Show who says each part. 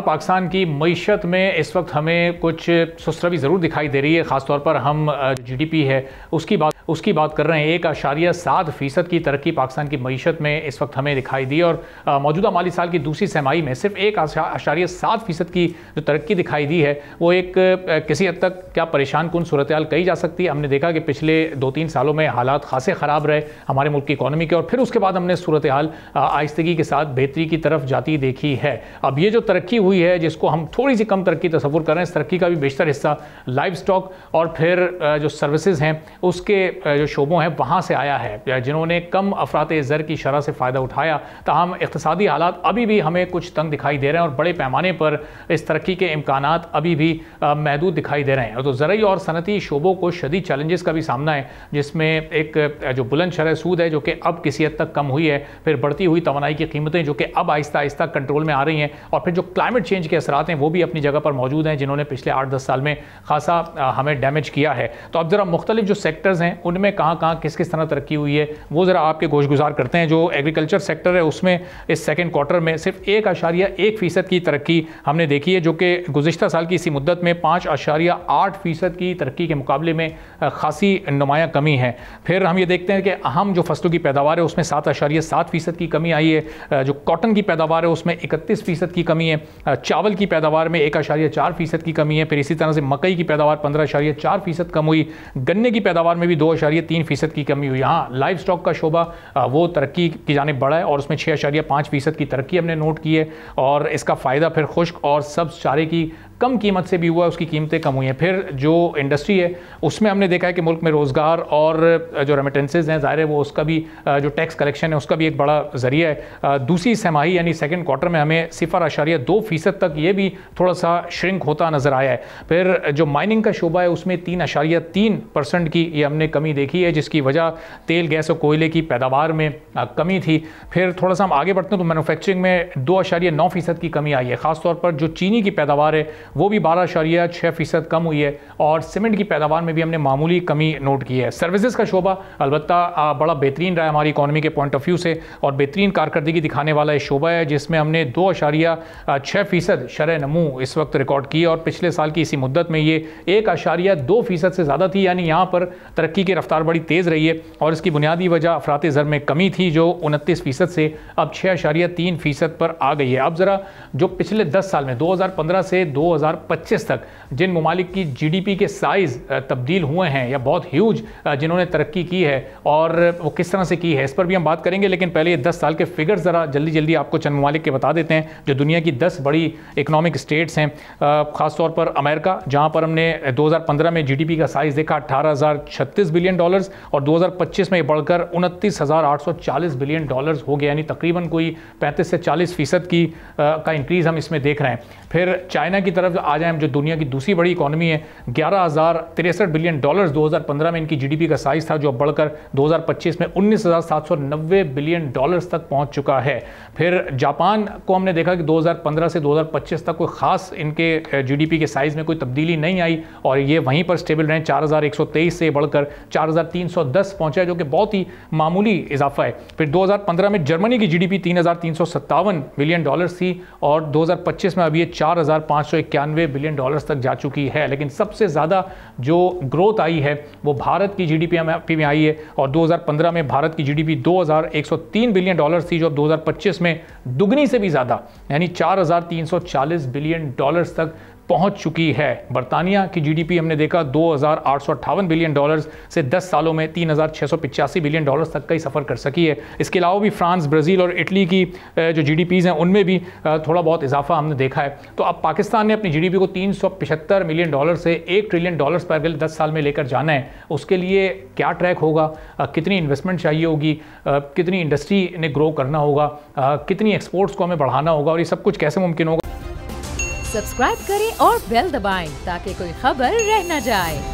Speaker 1: पाकिस्तान की मईशत में इस वक्त हमें कुछ सुस्तरवी ज़रूर दिखाई दे रही है। ख़ासतौर पर हम जीडीपी है उसकी बात कर रहे हैं। 1.7% की तरक्की पाकिस्तान की मईशत में इस वक्त हमें दिखाई दी और मौजूदा माली साल की दूसरी तिमाही में सिर्फ 1.7% की जो तरक्की दिखाई दी है वो एक किसी हद तक क्या परेशान कुन सूरत हाल कही जा सकती है। हमने देखा कि पिछले 2-3 सालों में हालात खासे ख़राब रहे हमारे मुल्क की इकॉनमी के, और फिर उसके बाद हमने सूरत हाल आहिस्तगी के साथ बेहतरी की तरफ जाती देखी है। अब ये जो तरक्की हुई है जिसको हम थोड़ी सी कम तरक्की तस्वुर कर रहे हैं, इस तरक्की का भी बेशतर हिस्सा लाइव स्टॉक और फिर जो सर्विसेज हैं उसके जो शोबों हैं वहाँ से आया है, जिन्होंने कम अफराते ज़र की शरह से फ़ायदा उठाया। ताहम इक़्तिसादी हालात अभी भी हमें कुछ तंग दिखाई दे रहे हैं और बड़े पैमाने पर इस तरक्की के इम्कानात अभी भी महदूद दिखाई दे रहे हैं। तो ज़रई और सनती शोबों को शदीद चैलेंजेस का भी सामना है, जिसमें एक जो बुलंद शरह सूद है जो कि अब किसी हद तक कम हुई है, फिर बढ़ती हुई तवानाई की कीमतें जो कि अब आहिस्ता आहिस्ता कंट्रोल में आ रही हैं, और फिर जो क्लाइमेट चेंज के असरात हैं वो भी अपनी जगह पर मौजूद हैं, जिन्होंने पिछले 8-10 साल में खासा हमें डैमेज किया है। तो अब ज़रा मुख्तलिफ जो सेक्टर्स हैं उनमें कहाँ कहाँ किस किस तरह तरक्की हुई है वो ज़रा आपके गोशगुजार करते हैं। जो एग्रीकल्चर सेक्टर है उसमें इस सेकेंड क्वार्टर में सिर्फ 1.1% की तरक्की हमने देखी है, जो कि गुज़िश्ता साल की इसी मुद्दत में 5.8% की तरक्की के मुकाबले में खासी नुमायाँ कमी है। फिर हम ये देखते हैं कि अहम जो फसलों की पैदावार है उसमें 7.7% की कमी आई है। जो कॉटन की पैदावार है उसमें 31% की कमी है। चावल की पैदावार में 1.4% की कमी है। फिर इसी तरह से मकई की पैदावार 15.4% कम हुई। गन्ने की पैदावार में भी 2.3% की कमी हुई। यहाँ लाइव स्टॉक का शोबा वो तरक्की की जानिब बढ़ा है और उसमें 6.5% की तरक्की हमने नोट की है, और इसका फ़ायदा फिर खुश्क और सब्ज़ चारे की कम कीमत से भी हुआ, उसकी कीमतें कम हुई हैं। फिर जो इंडस्ट्री है उसमें हमने देखा है कि मुल्क में रोज़गार और जो रेमिटेंसेज हैं ज़ाहिर है वो उसका भी जो टैक्स कलेक्शन है उसका भी एक बड़ा ज़रिया है। दूसरी तिमाही यानी सेकंड क्वार्टर में हमें 0.2% तक ये भी थोड़ा सा श्रिंक होता नज़र आया है। फिर जो माइनिंग का शोबा है उसमें 3.3% की ये हमने कमी देखी है, जिसकी वजह तेल गैस और कोयले की पैदावार में कमी थी। फिर थोड़ा सा हम आगे बढ़ते हैं तो मैन्युफैक्चरिंग में 2.9% की कमी आई है। ख़ासतौर पर जो चीनी की पैदावार है वो भी 12.6% कम हुई है, और सीमेंट की पैदावार में भी हमने मामूली कमी नोट की है। सर्विसेज का शोबा अलबत्ता बड़ा बेहतरीन रहा है हमारी इकॉनमी के पॉइंट ऑफ व्यू से, और बेहतरीन कारकर्दगी दिखाने वाला ये शोबा है, जिसमें हमने 2.6% शरह नमू इस वक्त रिकॉर्ड की, और पिछले साल की इसी मुद्दत में ये 1.2% से ज़्यादा थी। यानी यहाँ पर तरक्की की रफ्तार बड़ी तेज़ रही है, और इसकी बुनियादी वजह अफराते ज़र में कमी थी जो 29% से अब 6.3% पर आ गई है। अब ज़रा जो पिछले 10 साल में 2015 से 2025 तक जिन ममालिक की जीडीपी के साइज़ तब्दील हुए हैं या बहुत ह्यूज जिन्होंने तरक्की की है और वो किस तरह से की है, इस पर भी हम बात करेंगे। लेकिन पहले ये 10 साल के फिगर्स ज़रा जल्दी आपको चंद ममालिक के बता देते हैं जो दुनिया की 10 बड़ी इकनॉमिक स्टेट्स हैं। ख़ासतौर पर अमेरिका, जहाँ पर हमने 2015 में जीडीपी का साइज़ देखा $18,036 बिलियन, और 2025 में बढ़कर $29,840 बिलियन हो गया, यानी तकरीबन कोई 35 से 40% की का इंक्रीज़ हम इसमें देख रहे हैं। फिर चाइना की तरफ आ जाएं जो दुनिया की दूसरी बड़ी इकॉनमी है, $11,063 बिलियन 2015 में इनकी जीडीपी का साइज़ था, जो बढ़कर 2025 में $19,790 बिलियन तक पहुंच चुका है। फिर जापान को हमने देखा कि 2015 से 2025 तक कोई ख़ास इनके जीडीपी के साइज़ में कोई तब्दीली नहीं आई, और ये वहीं पर स्टेबल रहे। 4,123 से बढ़कर 4,310 पहुँचा है, जो कि बहुत ही मामूली इजाफा है। फिर 2015 में जर्मनी की जीडीपी $3,357 बिलियन थी, और 2025 में अब ये $4,591 बिलियन तक जा चुकी है। लेकिन सबसे ज़्यादा जो ग्रोथ आई है वो भारत की जीडीपी में आई है, और 2015 में भारत की जीडीपी $2,103 बिलियन थी, जो अब 2025 में दुगनी से भी ज़्यादा यानी $4,340 बिलियन तक पहुंच चुकी है। बरतानिया की जीडीपी हमने देखा $2,858 बिलियन से 10 सालों में $3,685 बिलियन तक का ही सफ़र कर सकी है। इसके अलावा भी फ्रांस, ब्राज़ील और इटली की जो जीडीपीज़ हैं उनमें भी थोड़ा बहुत इजाफा हमने देखा है। तो अब पाकिस्तान ने अपनी जीडीपी को $375 मिलियन से $1 ट्रिलियन पर अगले 10 साल में लेकर जाना है। उसके लिए क्या ट्रैक होगा, कितनी इन्वेस्टमेंट चाहिए होगी, कितनी इंडस्ट्री ने ग्रो करना होगा, कितनी एक्सपोर्ट्स को हमें बढ़ाना होगा, और ये सब कुछ कैसे मुमकिन होगा।
Speaker 2: सब्सक्राइब करें और बेल दबाएं ताकि कोई खबर रह न जाए।